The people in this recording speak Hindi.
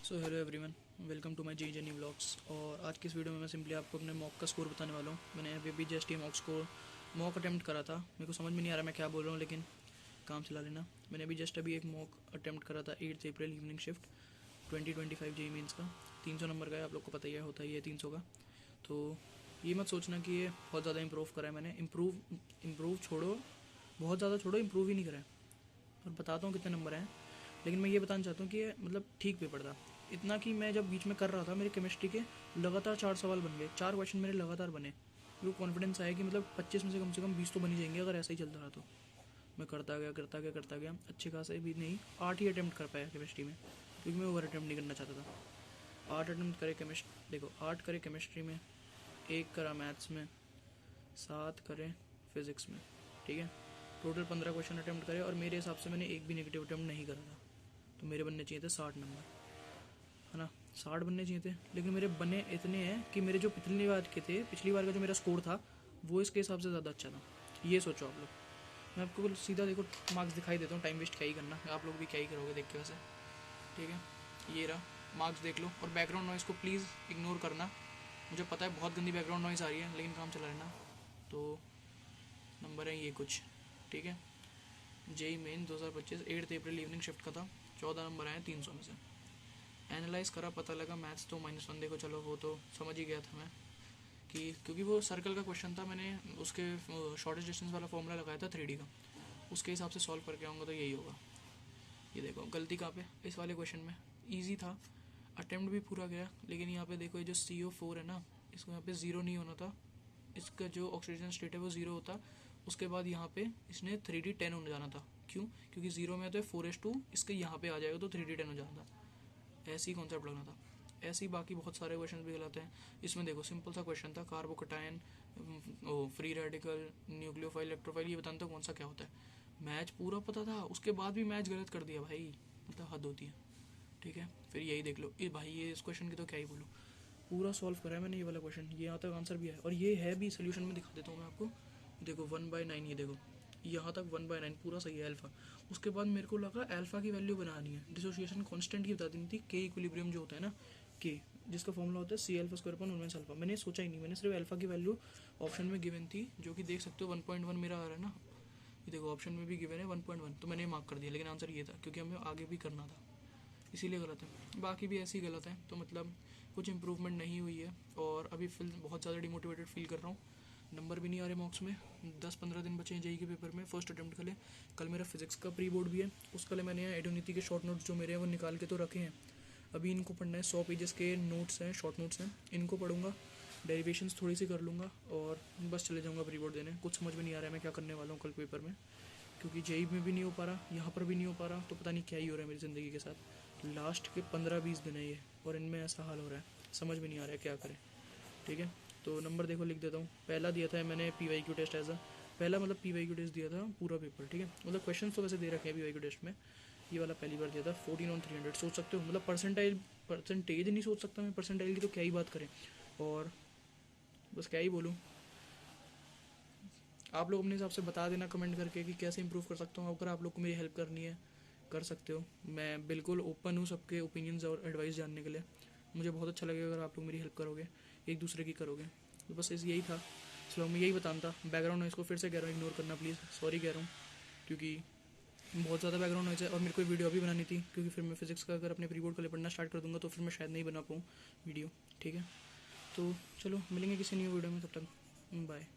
So hello everyone, welcome to my G journey vlogs. और आज की इस वीडियो में मैं सिंपली आपको अपने मॉक का स्कोर बताने वाला हूँ। मैंने अभी भी जस्ट मॉक अटेम्प्ट करा था। मेरे को समझ में नहीं आ रहा मैं क्या बोल रहा हूँ, लेकिन काम चला लेना। मैंने अभी जस्ट एक मॉक अटेम्प्ट करा था 8 अप्रैल इवनिंग शिफ्ट 2025 जेई मीन्स का। 300 नंबर का है, आप लोग को पता ही है, होता ही है 300 का। तो ये मत सोचना कि ये बहुत ज़्यादा इंप्रूव करा है मैंने। इम्प्रूव छोड़ो, बहुत ज़्यादा छोड़ो, इम्प्रूव ही नहीं करा है। और बताता हूँ कितने नंबर हैं, लेकिन मैं ये बताना चाहता हूँ कि ये मतलब ठीक पेपर था। इतना कि मैं जब बीच में कर रहा था, मेरे केमिस्ट्री के लगातार 4 सवाल बन गए, 4 क्वेश्चन मेरे लगातार बने। मेरे को कॉन्फिडेंस आया कि मतलब 25 में से कम 20 तो बन ही जाएंगे अगर ऐसा ही चलता रहा तो। मैं करता गया अच्छे खासे भी नहीं, 8 ही अटैम्प्ट कर पाया केमिस्ट्री में, क्योंकि मैं ओवर अटैम्प्ट नहीं करना चाहता था। 8 अटैम्प्ट करे केमिस्ट्री, देखो 8 करे केमिस्ट्री में, 1 करा मैथ्स में, 7 करे फिजिक्स में, ठीक है। टोटल 15 क्वेश्चन अटैम्प्ट करे, और मेरे हिसाब से मैंने एक भी नेगेटिव अटैम्प्ट नहीं करा था। तो मेरे बनने चाहिए थे 60 नंबर, है ना। 60 बनने चाहिए थे, लेकिन मेरे बने इतने हैं कि मेरे जो पिछली बार का जो मेरा स्कोर था वो इसके हिसाब से ज़्यादा अच्छा था। ये सोचो आप लोग। मैं आपको सीधा देखो मार्क्स दिखाई देता हूँ, टाइम वेस्ट क्या ही करना, आप लोग भी क्या ही करोगे देख के वैसे, ठीक है। ये रहा, मार्क्स देख लो। और बैकग्राउंड नॉइज़ को प्लीज़ इग्नोर करना। मुझे पता है बहुत गंदी बैकग्राउंड नॉइज़ आ रही है, लेकिन काम चला रहना। तो नंबर है ये कुछ, ठीक है। जेई मेन 2025 8 अप्रैल इवनिंग शिफ्ट का था। 14 नंबर आए 300 में से। एनालाइज करा, पता लगा मैथ्स तो -1। देखो चलो वो तो समझ ही गया था मैं कि, क्योंकि वो सर्कल का क्वेश्चन था, मैंने उसके शॉर्टेस्ट डिस्टेंस वाला फॉर्मूला लगाया था 3D का, उसके हिसाब से सॉल्व करके आऊँगा तो यही होगा। ये देखो गलती कहाँ पे, इस वाले क्वेश्चन में। ईजी था, अटेम्प्ट भी पूरा गया, लेकिन यहाँ पे देखो ये जो CO4 है ना, इसको यहाँ पे ज़ीरो नहीं होना था। इसका जो ऑक्सीजन स्टेट है वो ज़ीरो होता। उसके बाद यहाँ पे इसने 3D10 होने जाना था। क्यों? क्योंकि ज़ीरो में तो 4:2, इसके यहाँ पे आ जाएगा तो 3D10 हो जाना था। ऐसे ही कॉन्सेप्ट लगना था। ऐसे ही बाकी बहुत सारे क्वेश्चन भी गलत हैं। इसमें देखो सिंपल सा क्वेश्चन था, carbocation, free radical, nucleophile, electrophile, ये बताने तो कौन सा क्या होता है। मैच पूरा पता था, उसके बाद भी मैच गलत कर दिया भाई, मतलब हद होती है, ठीक है। फिर यही देख लो, ये भाई ये इस क्वेश्चन की तो क्या ही बोलूँ। पूरा सॉल्व करा है मैंने ये वाला क्वेश्चन, ये यहाँ तक आंसर भी है, और ये है भी सोल्यूशन में, दिखा देता हूँ मैं आपको। देखो 1/9, ये देखो यहाँ तक 1/9 पूरा सही है अल्फा। उसके बाद मेरे को लगा अल्फा की वैल्यू बनानी है, डिसोसिएशन कांस्टेंट की बता देनी थी, के इक्विलिब्रियम जो होता है ना, के, जिसका फॉर्मूला होता है C α²/1 मैंने सोचा ही नहीं, मैंने सिर्फ अल्फा की वैल्यू ऑप्शन में गिवन थी, जो कि देख सकते हो 1.1 मेरा आ रहा है ना। ये देखो ऑप्शन में भी गिवन है 1.1, तो मैंने मार्क कर दिया, लेकिन आंसर ये था, क्योंकि हमें आगे भी करना था, इसीलिए गलत है। बाकी भी ऐसे ही गलत है, तो मतलब कुछ इंप्रूवमेंट नहीं हुई है। और अभी फिल बहुत ज़्यादा डिमोटिवेटेड फील कर रहा हूँ। नंबर भी नहीं आ रहे मॉक्स में, 10-15 दिन बचे हैं जेई के पेपर में, फर्स्ट अटेम्प्ट के लिए। कल मेरा फिजिक्स का प्री बोर्ड भी है, उसके लिए मैंने एडोनीति के शॉर्ट नोट्स जो मेरे हैं वो निकाल के तो रखे हैं। अभी इनको पढ़ना है, 100 पेजेस के नोट्स हैं, शॉर्ट नोट्स हैं, इनको पढ़ूंगा, डेरिवेशंस थोड़ी सी कर लूँगा, और बस चले जाऊँगा प्री बोर्ड देने। कुछ समझ में नहीं आ रहा है मैं क्या करने वाला हूँ कल पेपर में, क्योंकि जेई में भी नहीं हो पा रहा, यहाँ पर भी नहीं हो पा रहा, तो पता नहीं क्या ही हो रहा है मेरी ज़िंदगी के साथ। लास्ट के 15-20 दिन है ये, और इनमें ऐसा हाल हो रहा है, समझ में नहीं आ रहा है क्या करें, ठीक है। तो नंबर देखो लिख देता हूँ। पहला दिया था मैंने PYQ टेस्ट एज अ, पहला मतलब PYQ टेस्ट दिया था पूरा पेपर, ठीक है। मतलब क्वेश्चन तो वैसे दे रखे हैं PYQ टेस्ट में, ये वाला पहली बार दिया था 14/300। सोच सकते हो, मतलब परसेंटेज नहीं सोच सकता मैं, परसेंटाइल की तो क्या ही बात करें। और बस क्या ही बोलूँ, आप लोग अपने हिसाब से बता देना कमेंट करके कि कैसे इंप्रूव कर सकता हूँ। अगर आप लोग को मेरी हेल्प करनी है कर सकते हो, मैं बिल्कुल ओपन हूँ सबके ओपिनियंस और एडवाइस जानने के लिए। मुझे बहुत अच्छा लगेगा अगर आप लोग मेरी हेल्प करोगे, एक दूसरे की करोगे। तो बस इस यही था, चलो मैं यही बताना था। बैकग्राउंड नॉइज़ को फिर से कह रहा हूँ इग्नोर करना प्लीज़, सॉरी कह रहा हूँ, क्योंकि बहुत ज़्यादा बैकग्राउंड नॉइज़ है। और मेरे को वीडियो अभी बनानी थी, क्योंकि फिर मैं फिजिक्स का अगर अपने प्री बोर्ड के लिए पढ़ना स्टार्ट कर दूँगा तो फिर मैं शायद नहीं बना पाऊँ वीडियो, ठीक है। तो चलो मिलेंगे किसी न्यू वीडियो में, तब तक बाय।